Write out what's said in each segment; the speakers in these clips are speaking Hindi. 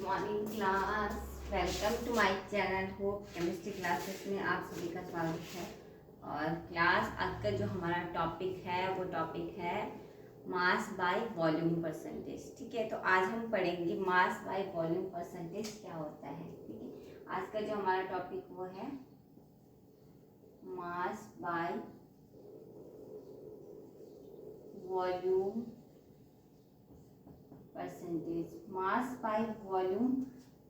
Morning class. Welcome to my channel hope chemistry classes में आप सभी का स्वागत है। और क्लास आज का जो हमारा टॉपिक है वो टॉपिक है मास बाय वॉल्यूम परसेंटेज। ठीक है, तो आज हम पढ़ेंगे मास बाय वॉल्यूम परसेंटेज क्या होता है। ठीक है, आज का जो हमारा टॉपिक वो है mass by volume percentage. Mass by volume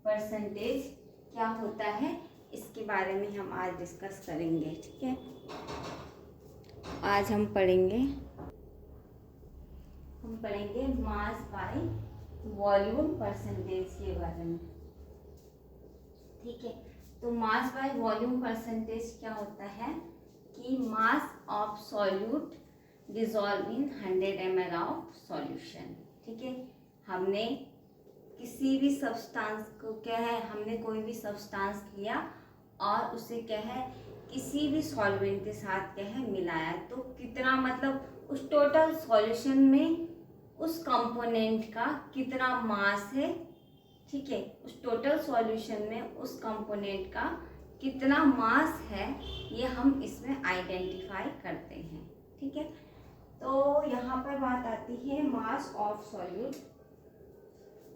percentage क्या होता है इसके बारे में हम आज डिस्कस करेंगे। ठीक है, आज हम पढ़ेंगे मास बाय वॉल्यूम परसेंटेज के बारे में। ठीक है, तो मास बाय वॉल्यूम परसेंटेज क्या होता है कि mass of solute dissolve in 100 ml of solution. ठीक है, हमने किसी भी सब्सटेंस को क्या है, हमने कोई भी सब्सटेंस लिया और उसे क्या है किसी भी सॉल्वेंट के साथ क्या है मिलाया, तो कितना मतलब उस टोटल सॉल्यूशन में उस कंपोनेंट का कितना मास है। ठीक है, उस टोटल सॉल्यूशन में उस कंपोनेंट का कितना मास है ये हम इसमें आइडेंटिफाई करते हैं। ठीक है, तो यहाँ पर बात आती है मास ऑफ सॉल्यूट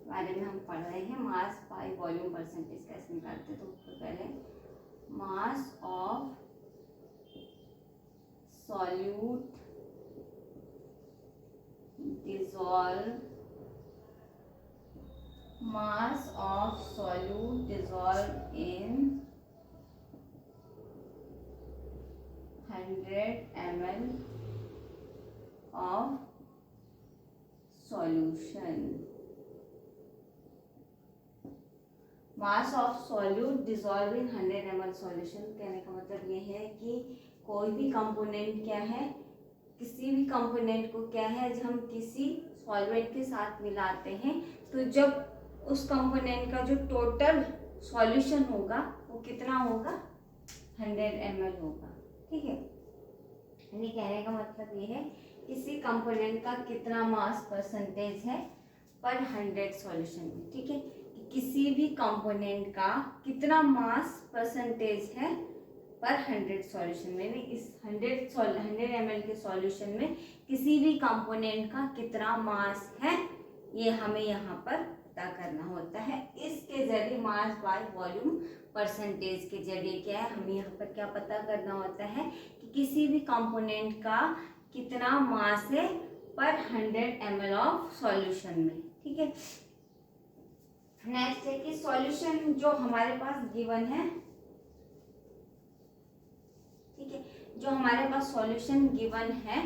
बारे में हम पढ़ रहे हैं। मास बाय वॉल्यूम परसेंटेज कैसे निकालते हैं, तो पहले mass of solute dissolve in 100 ml of solution। Mass of solute dissolve in 100 ml solution कहने का मतलब ये है कि कोई भी कंपोनेंट क्या है, किसी भी कंपोनेंट को क्या है जब हम किसी सॉल्वेंट के साथ मिलाते हैं तो जब उस कंपोनेंट का जो टोटल सॉल्यूशन होगा वो कितना होगा 100 ml होगा। ठीक है, यानी कहने का मतलब ये है किसी कंपोनेंट का कितना मास परसेंटेज है पर 100 सॉल्यूशन में। ठीक है, किसी भी कंपोनेंट का कितना मास परसेंटेज है पर 100 सॉल्यूशन में। इस 100 ml के सॉल्यूशन में किसी भी कंपोनेंट का कितना मास है ये हमें यहाँ पर पता करना होता है। इसके जरिए मास बाय वॉल्यूम परसेंटेज के जरिए क्या है हमें यहाँ पर क्या पता करना होता है कि किसी भी कंपोनेंट का कितना मास है पर 100 ml ऑफ सॉल्यूशन में। ठीक है, नेक्स्ट है कि सॉल्यूशन जो हमारे पास गिवन है। ठीक है, जो हमारे पास सॉल्यूशन गिवन है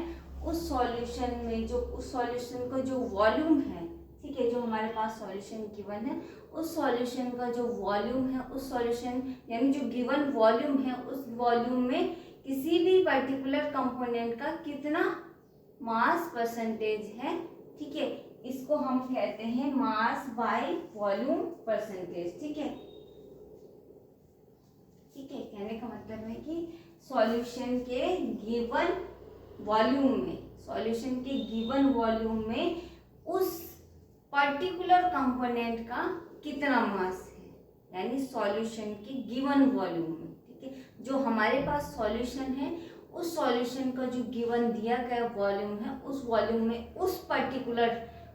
उस सॉल्यूशन में जो उस सॉल्यूशन का जो वॉल्यूम है, ठीक है, जो हमारे पास सॉल्यूशन गिवन है उस सॉल्यूशन का जो वॉल्यूम है, उस सॉल्यूशन यानी जो गिवन वॉल्यूम है उस वॉल्यूम में किसी भी पर्टिकुलर कंपोनेंट का कितना मास परसेंटेज है। ठीक है, इसको हम कहते हैं मास बाय वॉल्यूम परसेंटेज। ठीक है, ठीक है, कहने का मतलब है कि सॉल्यूशन के गिवन वॉल्यूम में उस पर्टिकुलर कंपोनेंट का कितना मास है, यानी सॉल्यूशन के गिवन वॉल्यूम में। ठीक है, जो हमारे पास सॉल्यूशन है उस सॉल्यूशन का जो गिवन दिया गया वॉल्यूम है उस वॉल्यूम में उस पर्टिकुलर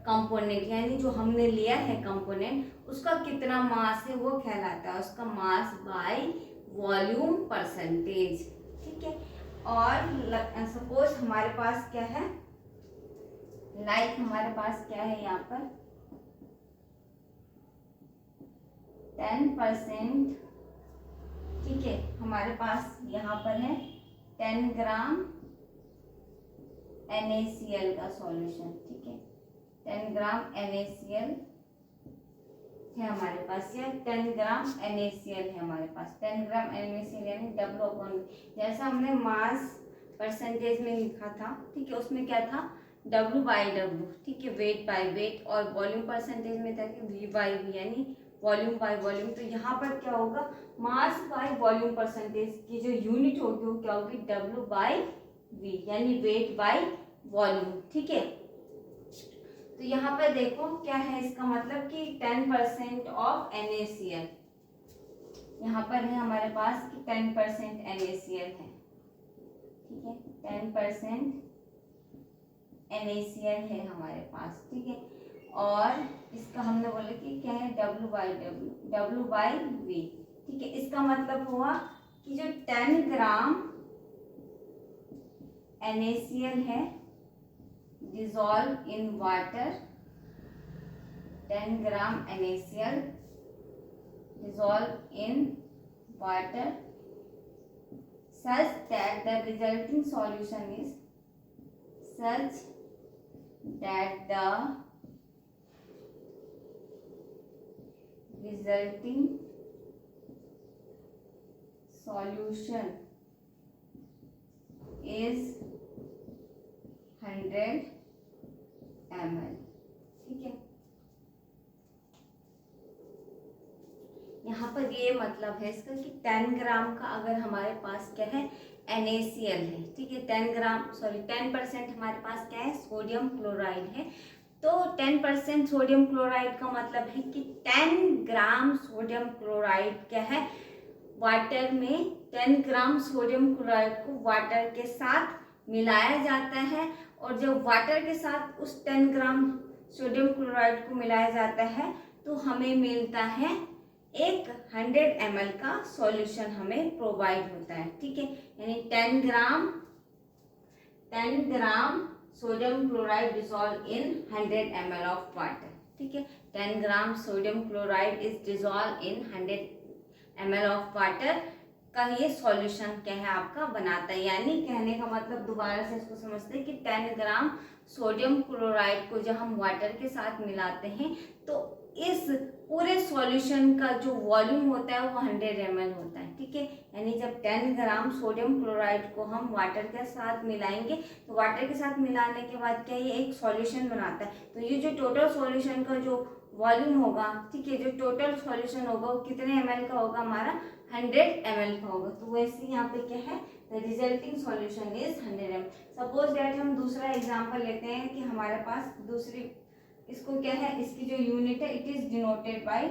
कंपोनेंट यानी जो हमने लिया है कंपोनेंट उसका कितना मास है वो कहलाता है उसका मास बाय वॉल्यूम परसेंटेज। ठीक है, और सपोज हमारे पास क्या है, हमारे पास क्या है यहाँ पर 10%। ठीक है, हमारे पास यहाँ पर है 10 ग्राम NaCl का सॉल्यूशन। ठीक है, 10 ग्राम NaCl है हमारे पास, या 10 ग्राम NaCl है हमारे पास। 10 ग्राम NaCl यानी W/, जैसा हमने मास परसेंटेज में लिखा था। ठीक है, उसमें क्या था W/W। ठीक है, वेट बाय वेट, और वॉल्यूम परसेंटेज में था कि V/V यानी वॉल्यूम बाय वॉल्यूम। तो यहाँ पर क्या होगा मास बाय वॉल्यूम परसेंटेज की जो यूनिट होगी वो क्या होगी W/V यानी वेट बाय वॉल्यूम। ठीक है, तो यहाँ पर देखो क्या है इसका मतलब कि 10% ऑफ NaCl, यहाँ पर है हमारे पास कि 10% NaCl है, ठीक है, 10% NaCl है हमारे पास, ठीक है। और इसका हमने बोला कि क्या है W/V, ठीक है। इसका मतलब हुआ कि जो 10 ग्राम NaCl है dissolve in water, 10 gram NaCl dissolve in water such that the resulting solution is such that the resulting solution is 100 ml, ठीक है। यहाँ पर ये मतलब है इसका कि 10 ग्राम का अगर हमारे पास क्या है NaCl है, ठीक है, 10% हमारे पास क्या है सोडियम क्लोराइड है। तो 10% सोडियम क्लोराइड का मतलब है कि 10 ग्राम सोडियम क्लोराइड क्या है वाटर में, 10 ग्राम सोडियम क्लोराइड को वाटर के साथ मिलाया जाता है, और जब वाटर के साथ उस 10 ग्राम सोडियम क्लोराइड को मिलाया जाता है तो हमें मिलता है एक 100 ml का सॉल्यूशन हमें प्रोवाइड होता है, ठीक है। यानी 10 gram sodium chloride dissolve in 100 ml of water, ठीक है। 10 gram sodium chloride is dissolve in 100 ml of water का ये सॉल्यूशन क्या है आपका बनाता है। यानी कहने का मतलब दोबारा से इसको समझते हैं कि 10 ग्राम सोडियम क्लोराइड को जब हम वाटर के साथ मिलाते हैं तो इस पूरे सॉल्यूशन का जो वॉल्यूम होता है वो 100 ml होता है, ठीक है। यानी जब 10 ग्राम सोडियम क्लोराइड को हम वाटर के साथ मिलाएंगे तो वाटर के साथ मिलाने के बाद क्या ये एक सॉल्यूशन बनाता है। तो ये जो टोटल सॉल्यूशन का जो वॉल्यूम होगा, ठीक है, जो टोटल सॉल्यूशन होगा वो कितने ml का होगा हमारा 100 ml का होगा। तो वैसे यहाँ पे क्या है the resulting solution is 100 ml। Suppose that हम दूसरा एग्जांपल लेते हैं कि हमारे पास दूसरी, इसको क्या है, इसकी जो यूनिट है it is denoted by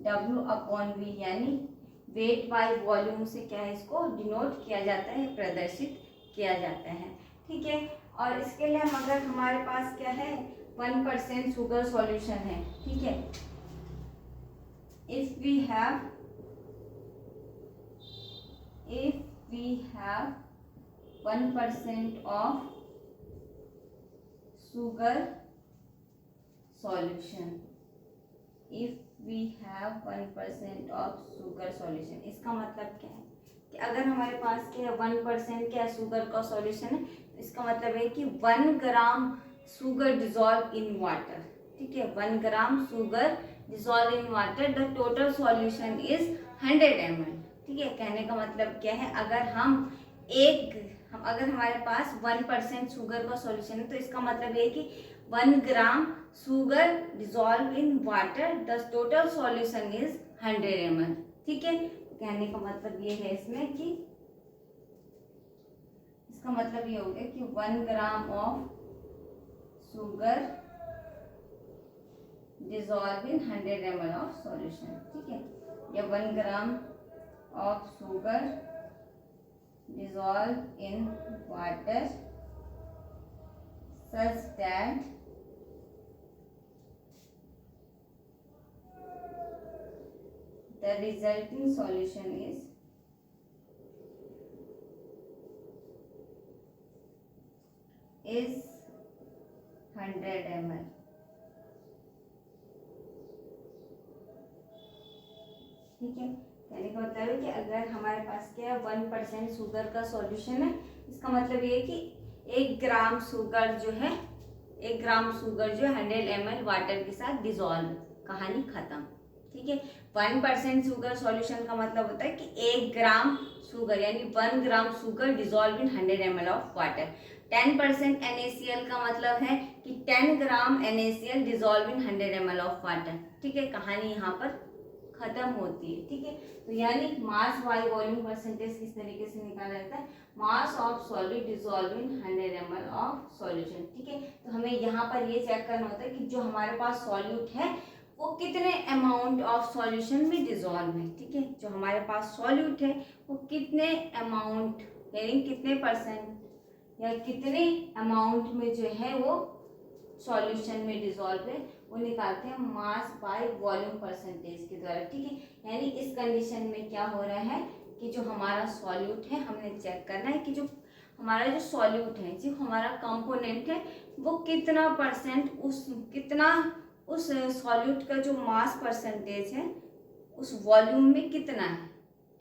W/V, यानी वेट बाय वॉल्यूम से क्या है इसको डिनोट किया जाता है, प्रदर्शित किया जाता है, ठीक है। और इसके लिए हम अगर हमारे पास क्या है 1% शुगर सॉल्यूशन है, ठीक है, if we have 1% of sugar solution, इसका मतलब क्या है कि अगर हमारे पास क्या 1% क्या शुगर का सॉल्यूशन है तो इसका मतलब है कि 1 gram sugar dissolve in water, ठीक है, 1 gram sugar dissolve in water, the total solution is 100 ml, ठीक है। कहने का मतलब क्या है अगर अगर हमारे पास 1% शुगर का सॉल्यूशन है तो इसका मतलब है कि 1 gram sugar dissolve in water, the total solution is 100 ml, ठीक है। कहने का मतलब ये है इसमें कि इसका मतलब ये हो गया कि 1 gram of sugar dissolve in 100 ml of solution, ठीक है, या 1 gram of sugar dissolve in water such that the resulting solution is 100 ml, ठीक है। कहने का मतलब है कि अगर हमारे पास क्या है 1% शुगर का सॉल्यूशन है, इसका मतलब ये है कि 1 ग्राम शुगर जो है 100 ml वाटर के साथ डिजॉल्व, कहानी खत्म, ठीक है। 1% शुगर सॉल्यूशन का मतलब होता है कि 1 ग्राम शुगर यानी 1 gram sugar dissolve in 100 ml of water. 10% NaCl का मतलब है कि 10 ग्राम NaCl dissolve in 100 ml of water, ठीक है, कहानी यहाँ पर खत्म होती है। ठीक है, तो यानी मास बाय वॉल्यूम परसेंटेज किस तरीके से निकाला जाता है, mass of solid dissolve in 100 ml of solution. ठीक है, तो हमें यहाँ पर ये चेक करना होता है कि जो हमारे पास सॉल्यूट है वो कितने अमाउंट ऑफ सॉल्यूशन में डिसॉल्व है। ठीक है, जो हमारे पास सॉल्यूट है वो कितने अमाउंट यानी कितने परसेंट या कितने अमाउंट में जो है वो सॉल्यूशन में डिसॉल्व है, वो निकालते हैं मास बाय वॉल्यूम परसेंटेज के द्वारा। ठीक है, यानी इस कंडीशन में क्या हो रहा है कि जो हमारा सॉल्यूट है हमने चेक करना है कि जो हमारा जो सॉल्यूट है, जो हमारा कंपोनेंट है वो कितना परसेंट उस सॉल्यूट का जो मास परसेंटेज है उस वॉल्यूम में कितना है।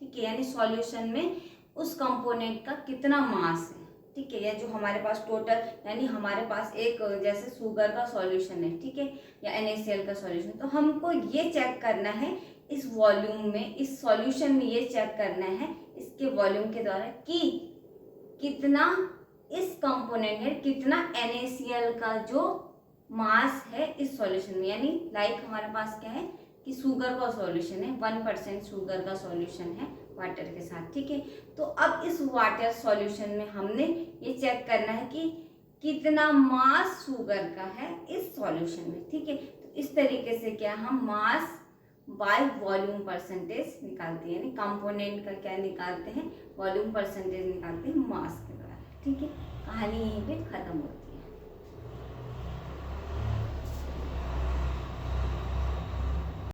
ठीक है, यानी सॉल्यूशन में उस कंपोनेंट का कितना मास है। ठीक है, या जो हमारे पास टोटल यानी हमारे पास एक जैसे शुगर का सॉल्यूशन है, ठीक है, या NaCl का सॉल्यूशन, तो हमको ये चेक करना है इस वॉल्यूम में, इस सॉल्यूशन में ये चेक करना है इसके वॉल्यूम के द्वारा कि कितना इस कंपोनेंट है, कितना NaCl का जो मास है इस सॉल्यूशन में। यानी लाइक हमारे पास क्या है कि शुगर का सॉल्यूशन है, 1% शुगर का सॉल्यूशन है वाटर के साथ। ठीक है, तो अब इस वाटर सॉल्यूशन में हमने ये चेक करना है कि कितना मास शुगर का है इस सॉल्यूशन में। ठीक है, तो इस तरीके से क्या हम मास बाय वॉल्यूम परसेंटेज निकालते हैं, यानी कंपोनेंट का क्या निकालते हैं, वॉल्यूम परसेंटेज निकालते हैं मास के द्वारा। ठीक है, कहानी यहीं पे खत्म होती है।